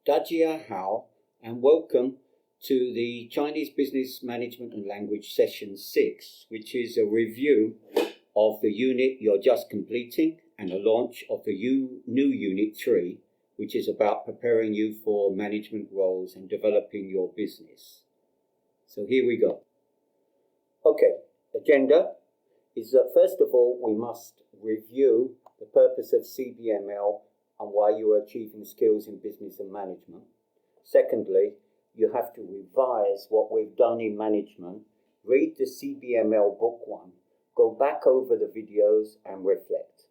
Dajia Hao, and welcome to the Chinese Business Management and Language Session 6, which is a review of the unit you're just completing and a launch of the new Unit 3, which is about preparing you for management roles and developing your business. So here we go. Okay, agenda is that first of all, we must review the purpose of CBML and why you are achieving skills in business and management. Secondly, you have to revise what we've done in management, read the CBML book 1, go back over the videos and reflect.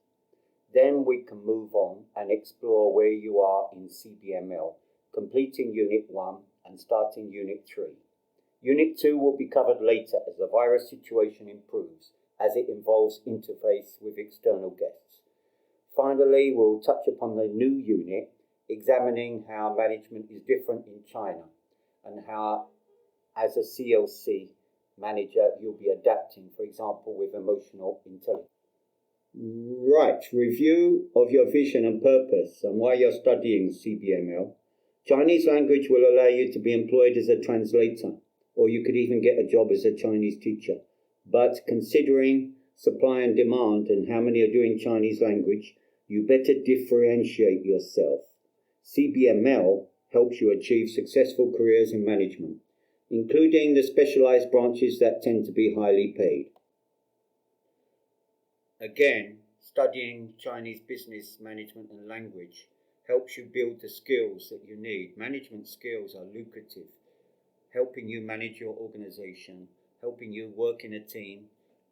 Then we can move on and explore where you are in CBML, completing Unit 1 and starting Unit 3. Unit 2 will be covered later as the virus situation improves, as it involves interface with external guests. Finally, we'll touch upon the new unit, examining how management is different in China and how, as a CLC manager, you'll be adapting, for example, with emotional intelligence. Right, review of your vision and purpose and why you're studying CBML. Chinese language will allow you to be employed as a translator, or you could even get a job as a Chinese teacher. But considering supply and demand and how many are doing Chinese language, you better differentiate yourself. CBML helps you achieve successful careers in management, including the specialized branches that tend to be highly paid. Again, studying Chinese business management and language helps you build the skills that you need. Management skills are lucrative, helping you manage your organization, helping you work in a team,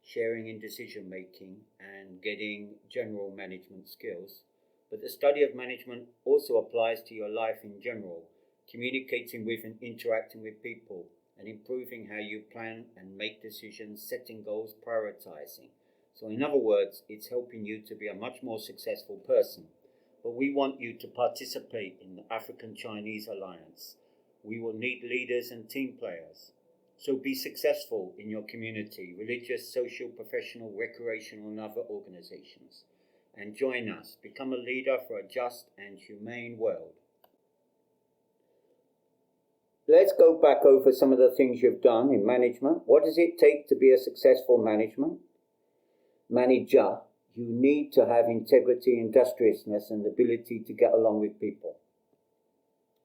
sharing in decision making, and getting general management skills. But the study of management also applies to your life in general, communicating with and interacting with people, and improving how you plan and make decisions, setting goals, prioritizing. So in other words, it's helping you to be a much more successful person. But we want you to participate in the African-Chinese Alliance. We will need leaders and team players. So be successful in your community, religious, social, professional, recreational and other organizations. And join us. Become a leader for a just and humane world. Let's go back over some of the things you've done in management. What does it take to be a successful manager? You need to have integrity, industriousness and the ability to get along with people.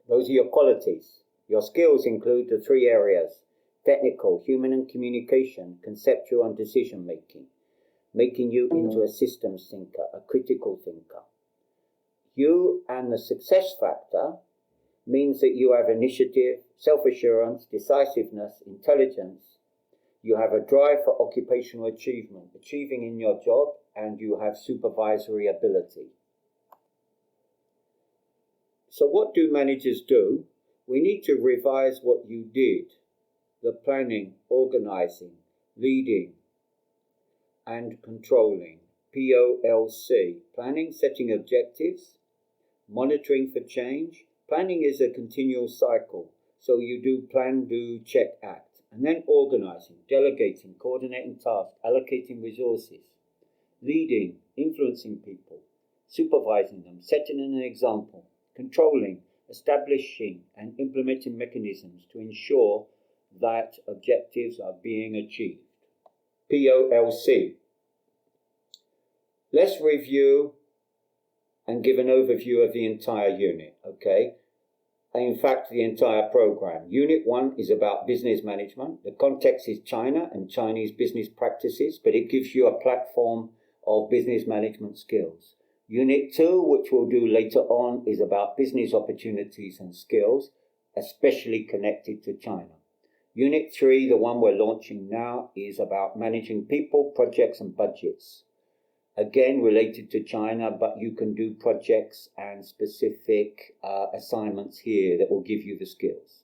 Those are your qualities. Your skills include the 3 areas: technical, human and communication, conceptual and decision making, making you into a systems thinker, a critical thinker. You and the success factor means that you have initiative, self-assurance, decisiveness, intelligence. You have a drive for occupational achievement, achieving in your job, and you have supervisory ability. So what do managers do? We need to revise what you did. The planning, organizing, leading, and controlling. POLC. Planning, setting objectives, monitoring for change. Planning is a continual cycle. So you do plan, do, check, act. And then organizing, delegating, coordinating tasks, allocating resources. Leading, influencing people, supervising them, setting an example. Controlling, establishing and implementing mechanisms to ensure that objectives are being achieved. POLC. Let's review and give an overview of the entire unit, okay? In fact, the entire program. Unit 1 is about business management. The context is China and Chinese business practices, but it gives you a platform of business management skills. Unit 2, which we'll do later on, is about business opportunities and skills, especially connected to China. Unit 3, the one we're launching now, is about managing people, projects and budgets. Again, related to China, but you can do projects and specific assignments here that will give you the skills.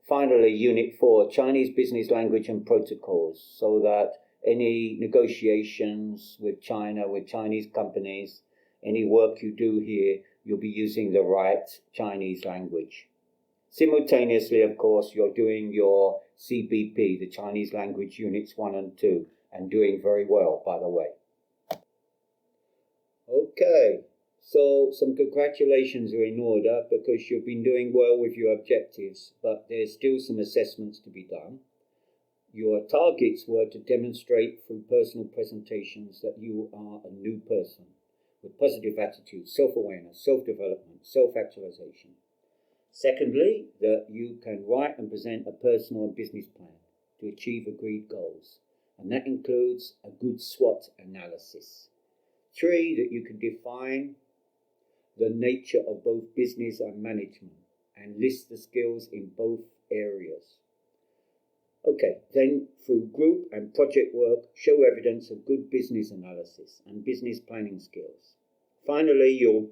Finally, Unit 4, Chinese business language and protocols, so that any negotiations with China, with Chinese companies, any work you do here, you'll be using the right Chinese language. Simultaneously, of course, you're doing your CBP, the Chinese language units 1 and 2, and doing very well, by the way. Okay, So some congratulations are in order because you've been doing well with your objectives, but there's still some assessments to be done. Your targets were to demonstrate through personal presentations that you are a new person with positive attitude, self-awareness, self-development, self-actualization. Secondly, that you can write and present a personal and business plan to achieve agreed goals, and that includes a good SWOT analysis. 3, that you can define the nature of both business and management and list the skills in both areas. Okay, then through group and project work, show evidence of good business analysis and business planning skills. Finally, you're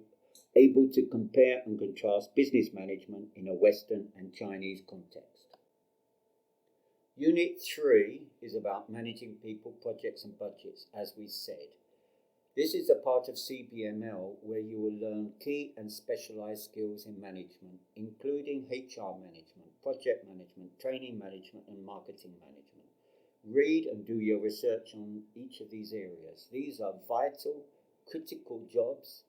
able to compare and contrast business management in a Western and Chinese context. Unit 3 is about managing people, projects and budgets, as we said. This is a part of CBML where you will learn key and specialized skills in management, including HR management, project management, training management, and marketing management. Read and do your research on each of these areas. These are vital, critical jobs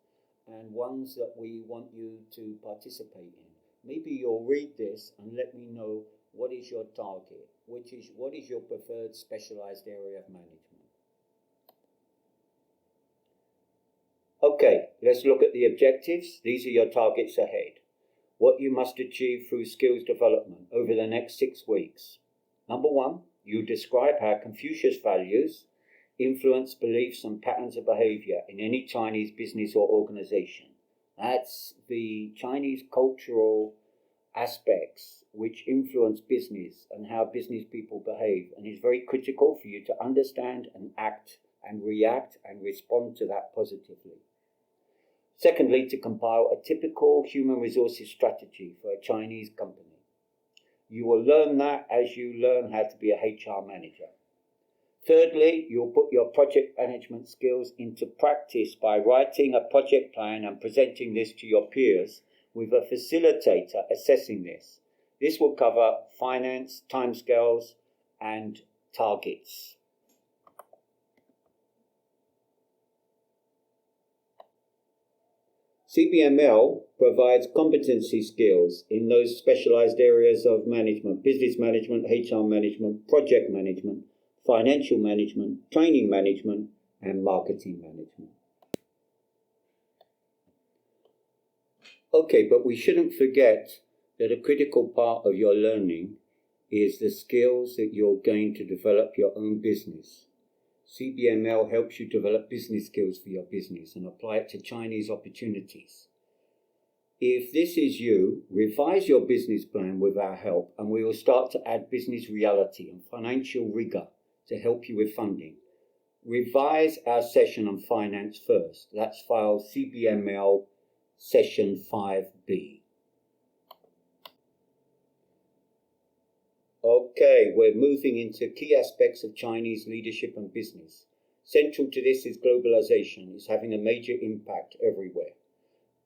and ones that we want you to participate in. Maybe you'll read this and let me know what is your target, what is your preferred specialized area of management. Okay, let's look at the objectives. These are your targets ahead. What you must achieve through skills development over the next 6 weeks. Number 1, you describe how Confucius values influence beliefs and patterns of behavior in any Chinese business or organization. That's the Chinese cultural aspects which influence business and how business people behave, and is very critical for you to understand and act and react and respond to that positively. Secondly, to compile a typical human resources strategy for a Chinese company. You will learn that as you learn how to be a HR manager. Thirdly, you'll put your project management skills into practice by writing a project plan and presenting this to your peers with a facilitator assessing this. This will cover finance, timescales, and targets. CBML provides competency skills in those specialized areas of management: business management, HR management, project management, financial management, training management, and marketing management. Okay, but we shouldn't forget that a critical part of your learning is the skills that you're going to develop your own business. CBML helps you develop business skills for your business and apply it to Chinese opportunities. If this is you, revise your business plan with our help, and we will start to add business reality and financial rigor to help you with funding. Revise our session on finance first. That's file CBML session 5B. Okay, we're moving into key aspects of Chinese leadership and business. Central to this is globalization. It's having a major impact everywhere.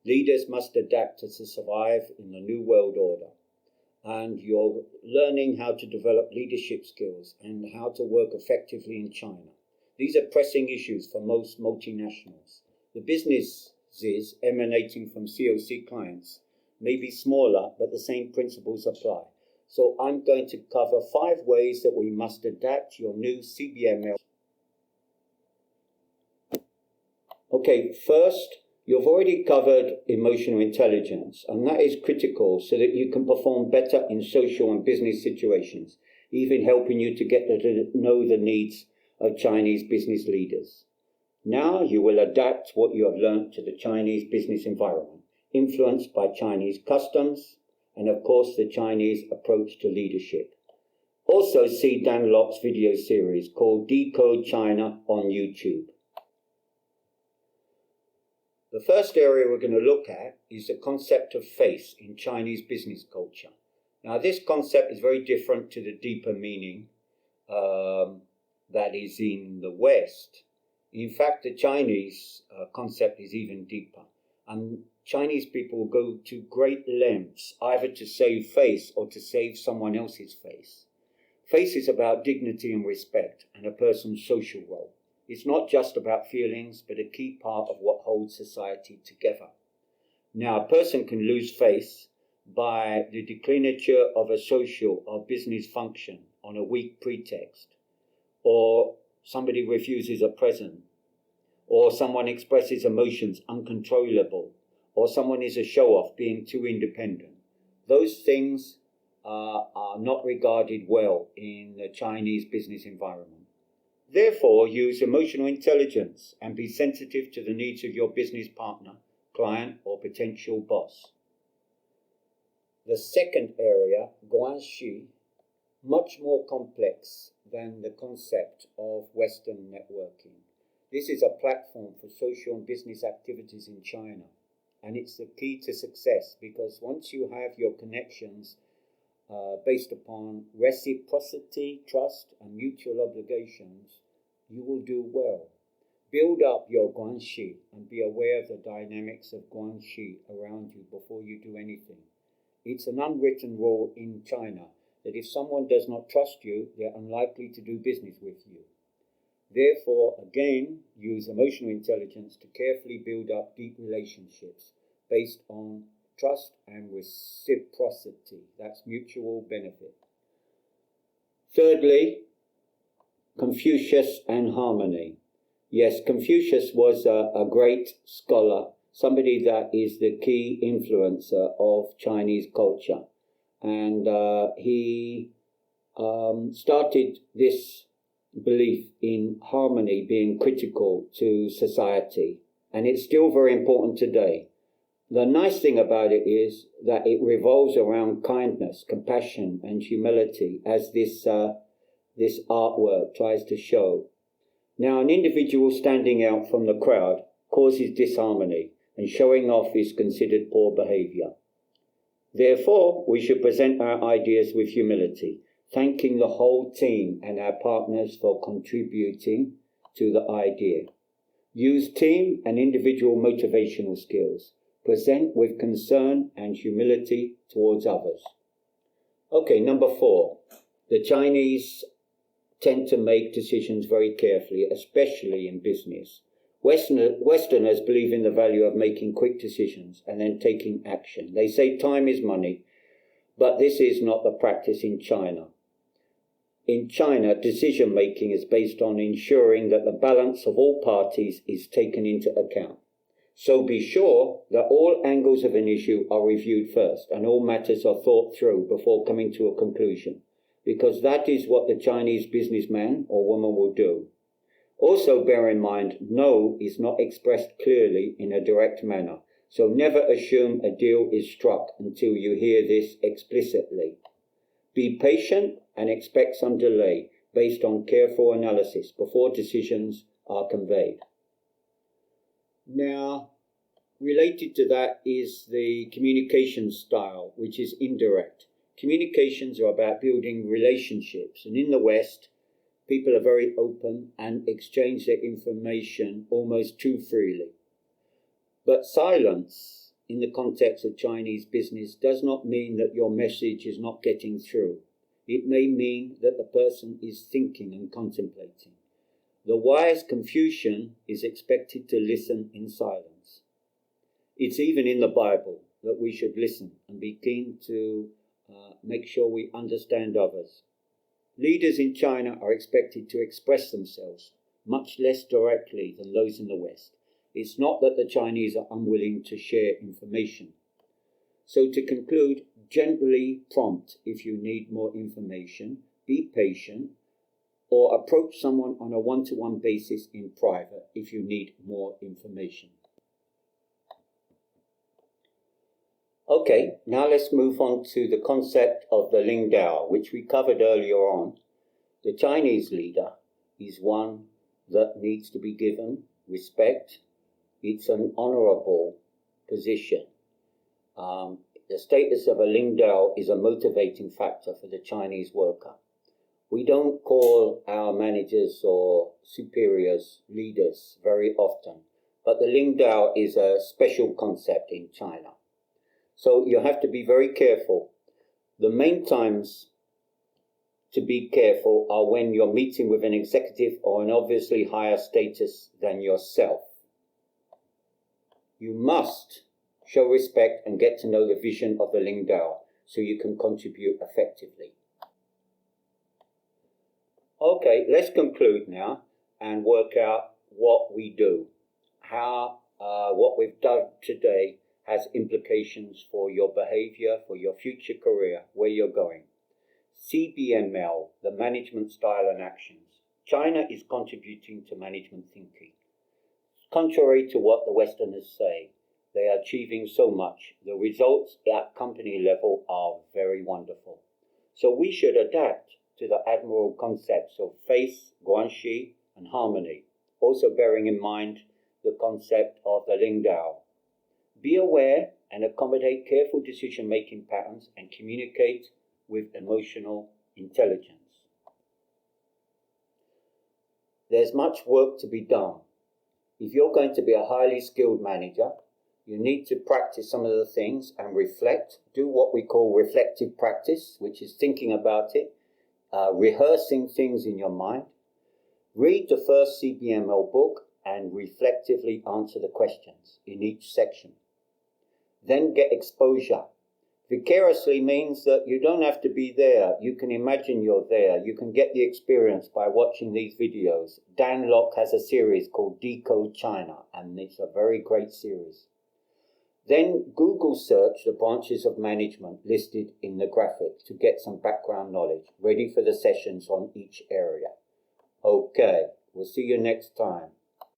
Leaders must adapt to survive in the new world order. And you're learning how to develop leadership skills and how to work effectively in China. These are pressing issues for most multinationals. The businesses emanating from COC clients may be smaller, but the same principles apply. So I'm going to cover 5 ways that we must adapt your new CBML. Okay, first, you've already covered emotional intelligence, and that is critical so that you can perform better in social and business situations, even helping you to get to know the needs of Chinese business leaders. Now you will adapt what you have learned to the Chinese business environment, influenced by Chinese customs, and of course the Chinese approach to leadership. Also see Dan Locke's video series called Decode China on YouTube. The first area we're going to look at is the concept of face in Chinese business culture. Now this concept is very different to the deeper meaning that is in the West. In fact, the Chinese concept is even deeper. And Chinese people will go to great lengths either to save face or to save someone else's face. Face is about dignity and respect and a person's social role. It's not just about feelings, but a key part of what holds society together. Now, a person can lose face by the declinature of a social or business function on a weak pretext, or somebody refuses a present, or someone expresses emotions uncontrollable, or someone is a show-off, being too independent. Those things are not regarded well in the Chinese business environment. Therefore, use emotional intelligence and be sensitive to the needs of your business partner, client, or potential boss. The second area, guanxi, much more complex than the concept of Western networking. This is a platform for social and business activities in China, and it's the key to success, because once you have your connections based upon reciprocity, trust, and mutual obligations, you will do well. Build up your guanxi and be aware of the dynamics of guanxi around you before you do anything. It's an unwritten rule in China that if someone does not trust you, they're unlikely to do business with you. Therefore, again, use emotional intelligence to carefully build up deep relationships based on trust and reciprocity. That's mutual benefit. Thirdly, Confucius and harmony. Yes, Confucius was a great scholar, somebody that is the key influencer of Chinese culture. And he started this belief in harmony being critical to society. And it's still very important today. The nice thing about it is that it revolves around kindness, compassion, and humility, as this artwork tries to show. Now, an individual standing out from the crowd causes disharmony, and showing off is considered poor behavior. Therefore, we should present our ideas with humility, thanking the whole team and our partners for contributing to the idea. Use team and individual motivational skills. Present with concern and humility towards others. Okay, number 4. The Chinese tend to make decisions very carefully, especially in business. Westerners believe in the value of making quick decisions and then taking action. They say time is money, but this is not the practice in China. In China, decision-making is based on ensuring that the balance of all parties is taken into account. So be sure that all angles of an issue are reviewed first and all matters are thought through before coming to a conclusion, because that is what the Chinese businessman or woman will do. Also bear in mind, no is not expressed clearly in a direct manner, so never assume a deal is struck until you hear this explicitly. Be patient and expect some delay based on careful analysis before decisions are conveyed. Now, related to that is the communication style, which is indirect. Communications are about building relationships, and in the West, people are very open and exchange their information almost too freely. But silence, in the context of Chinese business, does not mean that your message is not getting through. It may mean that the person is thinking and contemplating. The wise Confucian is expected to listen in silence. It's even in the Bible that we should listen and be keen to make sure we understand others. Leaders in China are expected to express themselves much less directly than those in the West. It's not that the Chinese are unwilling to share information. So to conclude, gently prompt if you need more information, be patient, or approach someone on a one-to-one basis in private if you need more information. Okay, now let's move on to the concept of the Lingdao, which we covered earlier on. The Chinese leader is one that needs to be given respect. It's an honorable position. The status of a Lingdao is a motivating factor for the Chinese worker. We don't call our managers or superiors leaders very often, but the Lingdao is a special concept in China. So you have to be very careful. The main times to be careful are when you're meeting with an executive or an obviously higher status than yourself. You must show respect and get to know the vision of the Lingdao so you can contribute effectively. Okay, let's conclude now and work out what we do, how what we've done today has implications for your behavior, for your future career, where you're going. CBML, the management style and actions. China is contributing to management thinking. Contrary to what the Westerners say, they are achieving so much. The results at company level are very wonderful. So we should adapt to the admirable concepts of faith, guanxi, and harmony, also bearing in mind the concept of the Lingdao. Be aware and accommodate careful decision-making patterns and communicate with emotional intelligence. There's much work to be done. If you're going to be a highly skilled manager, you need to practice some of the things and reflect. Do what we call reflective practice, which is thinking about it, rehearsing things in your mind. Read the first CBML book and reflectively answer the questions in each section. Then get exposure. Vicariously means that you don't have to be there. You can imagine you're there. You can get the experience by watching these videos. Dan Lok has a series called Decode China, and it's a very great series. Then Google search the branches of management listed in the graphic to get some background knowledge, ready for the sessions on each area. Okay, we'll see you next time.